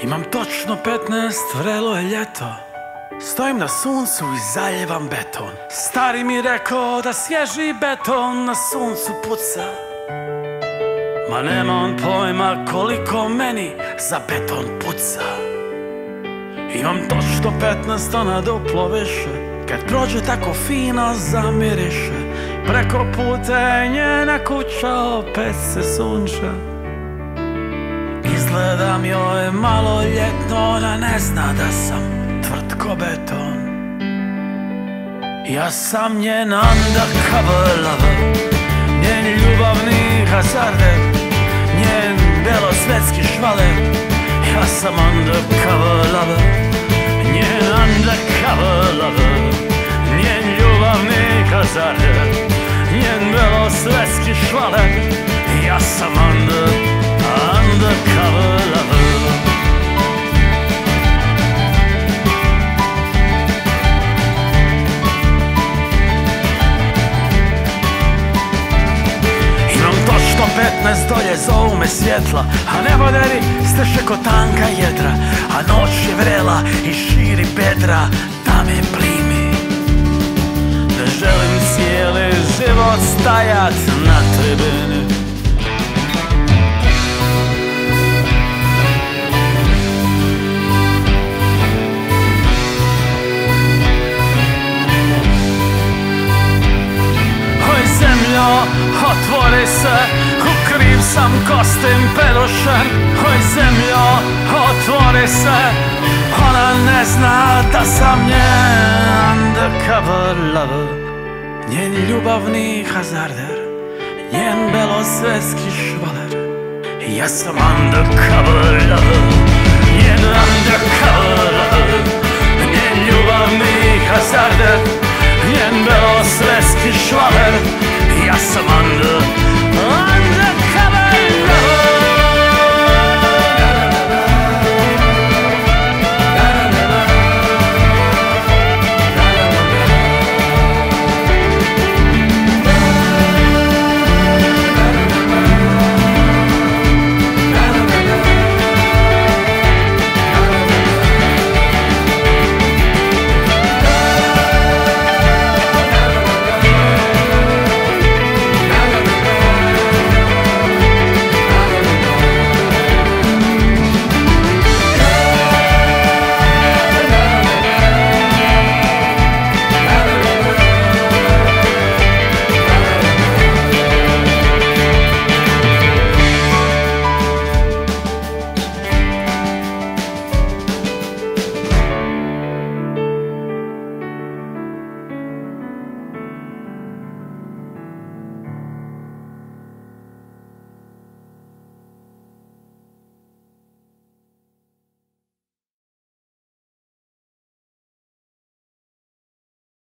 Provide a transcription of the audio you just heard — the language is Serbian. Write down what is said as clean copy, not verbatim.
Imam točno 15, vrelo je ljeto. Stojim na suncu i zaljevam beton. Stari mi rekao da svježi beton na suncu puca. Ma nema on pojma koliko meni za beton puca. Imam točno 15, ona duplo više. Kad prođe tako fino zamiriše. Preko puta je njena kuća, opet se sunča. Izgledam joj malo ljetno, ona ne zna da sam tvrd ko beton. Ja sam njen undercover lover, njen ljubavni hazarder, njen belosvetski švaler. Ja sam undercover lover, njen undercover lover, njen ljubavni hazarder, njen belosvetski švaler. Ja sam undercover lover. Imam točno 15, dolje zovu me svjetla, a neboderi steše ko tanka jedra, a noć je vrela i širi bedra da me plimi. Ne želim cijeli život stajat na tribini. Otvori se, u kriv sam kostim perušen. Oj zemljo, otvori se, ona ne zna da sam njen undercover lover, njen ljubavni hazarder, njen belosvetski švaler. Ja sam undercover lover.